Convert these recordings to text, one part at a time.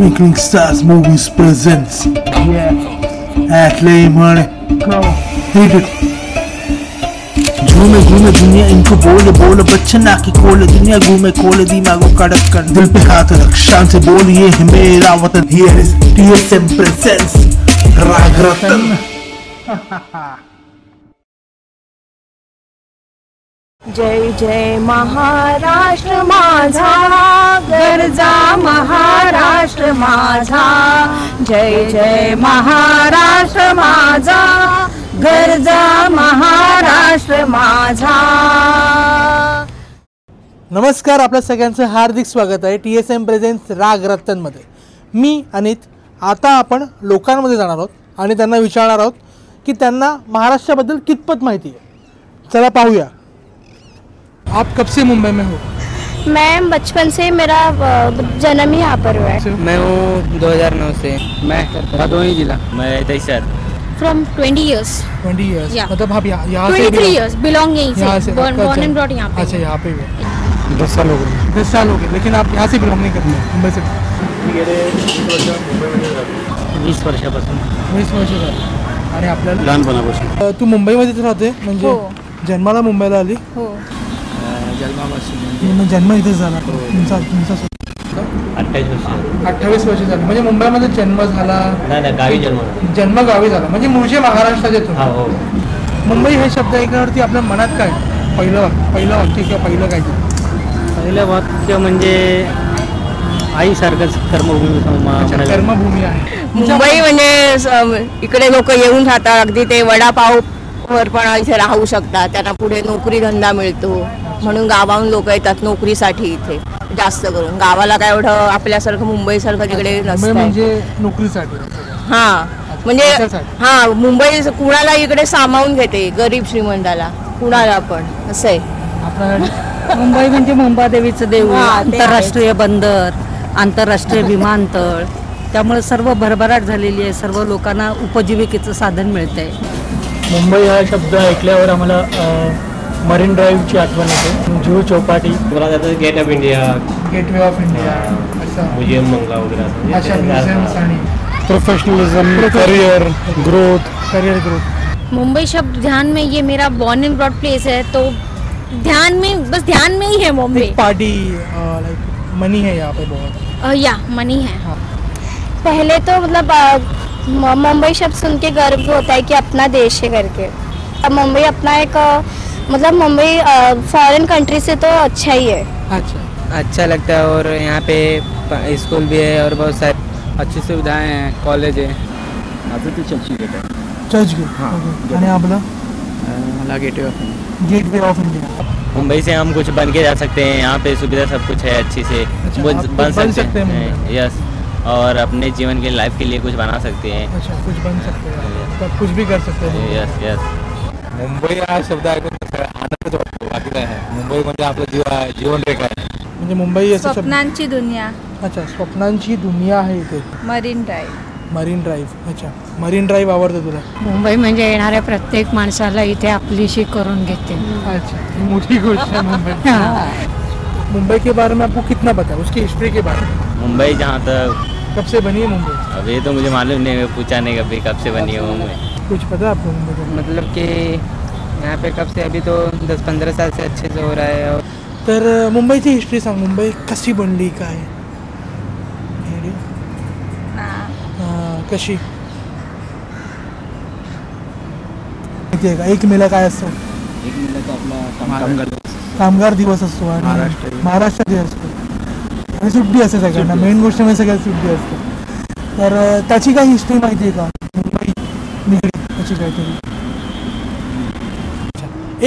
Twinkling Stars Movies presents. Hit it. घूमे घूमे दुनिया इनको बोले बोले बच्चे ना की खोले दुनिया घूमे खोले दिमागों कड़क कर दिल पे हाथ रख शान से बोल ये है मेरा वतन Here is TSM presents राग रतन। जय जय महाराष्ट्र माझा गरजा महाराष्ट्र माझा जय जय महाराष्ट्र माझा गरजा महाराष्ट्र माझा। नमस्कार, आपल्या सगळ्यांचं हार्दिक स्वागत आहे TSM प्रेझेंट्स राग रतनमध्ये। मी अनित। आता आपण लोकांमध्ये जाणार आहोत आणि त्यांना विचारणार आहोत की त्यांना महाराष्ट्राबद्दल कितपत माहिती आहे। चला पाहूया। आप कब से मुंबई में हो? मैं बचपन से, मेरा जन्म ही यहाँ पर हुआ है। मैं हूँ 2009 से। मैं भदोही जिला। मैं 23 साल। From 20 years। 20 years। Yeah। मतलब आप यहाँ से 23 years बिलोंग यहीं से, born and brought यहाँ पे। अच्छा, यहाँ पे हुए। 10 साल हो गए। 10 साल हो गए, लेकिन आप यहाँ से बिलोंग नहीं करते मुंबई से? 20 वर्षापासून। 20 वर्ष झाली। आणि आपल्याला लहानपणापासून। तू मुंबईमध्येच राहते म्हणजे जन्माला मुंबईला आली? हो। मग जन्म इथेच झाला? तुमचा 28 वर्ष झाली म्हणजे मुंबईमध्ये जन्म झाला? नाही, गावी जन्म गावी झाला म्हणजे मूळचे महाराष्ट्राचे तुम्ही? हो। मुंबई हे शब्द ऐकल्यावरती आपल्या मनात काय पहिलं वाक्य किंवा पहिलं काय? पहिलं वाक्य म्हणजे आईसारखंच कर्मभूमी आहे मुंबई म्हणजे इकडे लोक येऊन राहतात, अगदी ते वडापाव वर पण इथे राहू शकतात, त्यांना पुढे नोकरी धंदा मिळतो म्हणून गावाहून लोक येतात नोकरीसाठी इथे जास्त करून। गावाला काय एवढं आपल्यासारखं मुंबईसारखं तिकडे नसतं म्हणजे नोकरीसाठी। हा म्हणजे हा मुंबई कुणाला इकडे सामावून घेते, गरीब श्रीमंताला कुणाला पण असं आहे। मुंबई म्हणजे मुंबादेवीचं देऊळ, आंतरराष्ट्रीय बंदर, आंतरराष्ट्रीय विमानतळ, त्यामुळे सर्व भरभराट झालेली आहे, सर्व लोकांना उपजीविकेचं साधन मिळतंय। मुंबई हा शब्द ऐकल्यावर आम्हाला मरीन ड्राईव्हची आठवण येते, जुहू चौपाटी, मला जातं gate of India, gateway of India, museum मंगला वगैरह। अच्छा, म्युझियम्स आणि प्रोफेशनलिज्म, करियर ग्रोथ। मुंबई शब्द ध्यान में, ये मेरा बॉर्न एंड ब्रॉट प्लेस है तो ध्यान में, बस ध्यान में ही है मुंबई। पार्टी लाइक मनी है यहाँ पे बहुत। या मनी है। पहले तो मतलब मुंबई शब्द सुन के गर्व होता है कि अपना देश है करके। अब मुंबई अपना एक मतलब मुंबई फॉरेन कंट्री से तो अच्छा ही है। अच्छा लगता है और यहाँ पे स्कूल भी है और बहुत सारी अच्छी सुविधाएं हैं, कॉलेज है। चर्चगेट। आणि आपला गेटवे ऑफ इंडिया। मुंबई से हम कुछ बन के जा सकते हैं, यहाँ पे सुविधा सब कुछ है अच्छी से। बन सकते हैं यस, और अपने जीवन के लाइफ के लिए कुछ बना सकते हैं। अच्छा, कुछ बन सकते हैं, तब कुछ भी कर सकते हैं। यस। मुंबई हा शब्द ऐकून आनंदच वाटतो, बाकी काय आहे। मुंबई म्हणजे आपलं जीवनरेखा आहे, म्हणजे मुंबई असं स्वप्नांची दुनिया। अच्छा, स्वप्नांची दुनिया आहे इथे। Marine drive. अच्छा, मरीन ड्राईव्ह आवडतं तुला? मुंबई म्हणजे येणाऱ्या प्रत्येक माणसाला इथे आपलीशी करून घेते। अच्छा, मुझे गोष्ट है मुंबई के बारे में आपको कितना पता है, उसकी हिस्ट्री के बारे में? मुंबई जहाँ तक कब से बनी है मुंबई? अभी तो मुझे मालूम नहीं, पूछा नहीं कभी कब से बनी है मुंबई। कुछ पता है आपको मुंबई का? मतलब कि यहाँ पे कब से, अभी तो 10-15 साल से अच्छे से हो रहा है। और तर मुंबईची हिस्ट्री सांग, मुंबई कशी बनली, काय कशी माहिती आहे का? 1 मेला काय असतं? 1 मेला तो आपला कामगार दिवस असतो आणि महाराष्ट्र डे असतो आणि सुट्टी असते सगळ्यांना। मेन गोष्ट म्हणजे सगळ्यात सुट्टी असते। तर त्याची काही हिस्ट्री माहिती आहे का मुंबई निगडीत त्याची काहीतरी?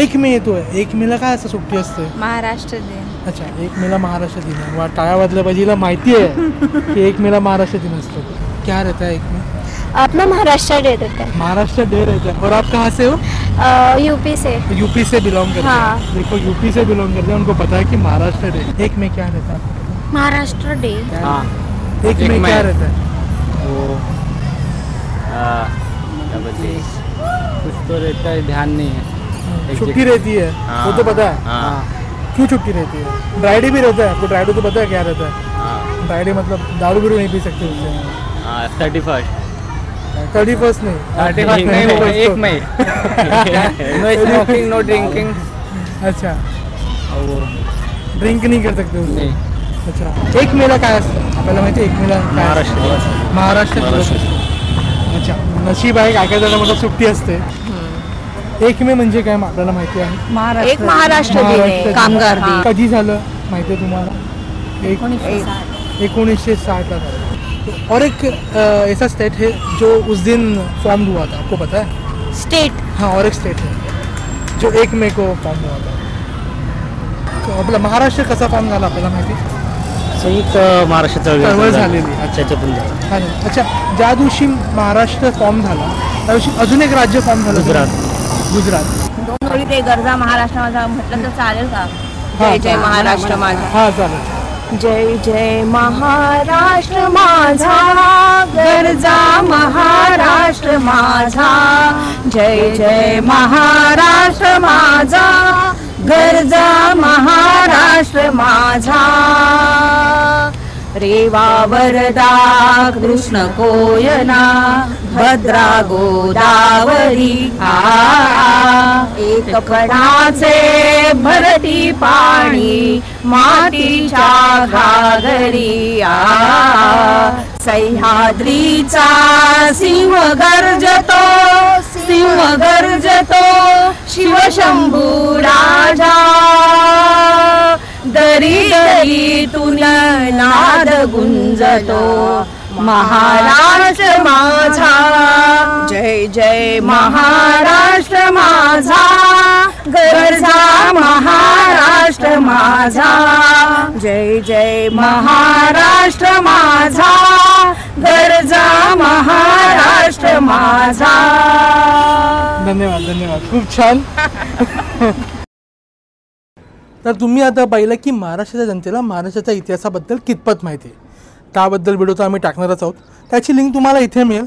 1 मे येतोय, 1 मेला काय असतं, सुट्टी असते? महाराष्ट्र दिन। अच्छा, 1 मेला महाराष्ट्र दिन आहे। वा, टाळ्या वाजल्या पाहिजे, हिला माहिती आहे की 1 मेला महाराष्ट्र दिन असतो। क्या रहता है 1 में? अपना महाराष्ट्र डे रहता है। महाराष्ट्र डे रहता है। और आप कहाँ से हो? यूपी से। यूपी से बिलोंग करते हैं। देखो, यूपी से बिलोंग करते हैं, उनको पता है कि महाराष्ट्र डे 1 में क्या रहता है? महाराष्ट्र डे 1 में क्या रहता है? वो कुछ तो रहता है, ध्यान नहीं है। छुट्टी रहती है, वो तो पता है। क्यों छुट्टी रहती है? ड्राई डे भी रहता है आपको? ड्राई डे तो पता है क्या रहता है? फ्राइडे मतलब दारू बिरू नहीं पी सकते उस दिन? 31st 31st नहीं, 31st नहीं, वो 1 मई। No smoking, no drinking. अच्छा, वो ड्रिंक नहीं कर सकते उस दिन? अच्छा, 1 मेला काय असतं आपल्याला माहिती आहे? 1 मेला महाराष्ट्र दिवस असतो. अच्छा, नशीब आहे काय काय जण मतलब सुट्टी असते. 1 मे म्हणजे काय आपल्याला माहिती आहे? एक महाराष्ट्र दिन आहे. कामगार दिन. कधी झालं माहिती आहे तुम्हाला? 1960 ला झालं. और एक ऐसा स्टेट है जो उस दिन फॉर्म हुआ था, आपको पता है? स्टेट हाँ, और एक स्टेट है जो 1 मे को फॉर्म हुआ था. आपला महाराष्ट्र कसा फॉर्म झाला आपल्याला माहिती आहे? संयुक्त महाराष्ट्र चळवळ झालेली. अच्छा, ज्या दिवशी महाराष्ट्र फॉर्म झाला त्या दिवशी अजून एक राज्य फॉर्म झालं, गुजरात. 2 ओळी ते गरजा महाराष्ट्र माझा म्हटलं तर चालेल का? जय जय महाराष्ट्र माझा. हा चालेल. जय जय महाराष्ट्र माझा, गरजा महाराष्ट्र माझा. जय जय महाराष्ट्र माझा, गरजा महाराष्ट्र माझा. रेवा वरदा कृष्ण कोयना, भद्रा गोदावरी एक कणाचे भरती पाणी, मातीच्या घागरी सह्याद्रीचा सिंह गर्जतो, सिंह गर्जतो शिवशंभू राजा. दरी दरीतून नाद गुंजतो महाराष्ट्र माझा. जय जय महाराष्ट्र माझा, गरजा महाराष्ट्र माझा. जय जय महाराष्ट्र माझा, गरजा महाराष्ट्र माझा. धन्यवाद, धन्यवाद, खूप छान. तर तुम्ही आता पाहिलं की महाराष्ट्राच्या जनतेला महाराष्ट्राच्या इतिहासाबद्दल कितपत माहिती आहे. त्याबद्दल व्हिडिओ तर आम्ही टाकणारच आहोत. त्याची लिंक तुम्हाला इथे मिळेल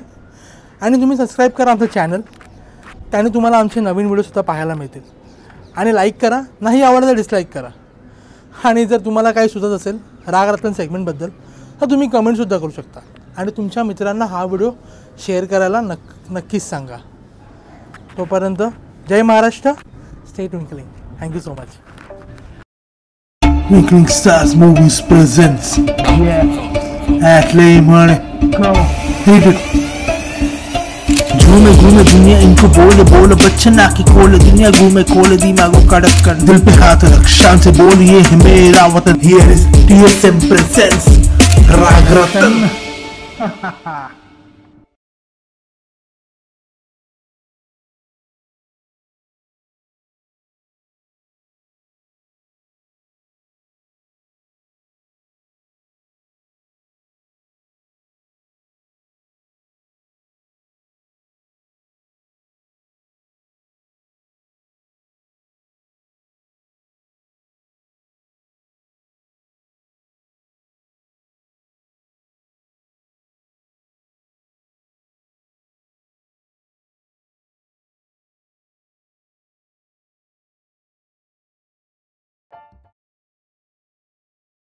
आणि तुम्ही सबस्क्राईब करा आमचं चॅनल. त्याने तुम्हाला आमचे नवीन व्हिडिओसुद्धा पाहायला मिळतील. आणि लाईक करा, नाही आवडलं तर डिसलाईक करा. आणि जर तुम्हाला काही सुचत असेल राग रत्न सेगमेंटबद्दल तर तुम्ही कमेंटसुद्धा करू शकता. आणि तुमच्या मित्रांना हा व्हिडिओ शेअर करायला नक्कीच सांगा. तोपर्यंत जय Maharashtra. Stay twinkling. Thank you so much. Twinkling Stars Movies presents Atlayman. Hit it. घूमे घूमे दुनिया इनको बोले बोले बच्चे ना की कोले दुनिया घूमे कोले दिमागों कड़क कर दिल पे हाथ रख शान से बोलिए है मेरा वतन. Here is TSM presents राग रतन.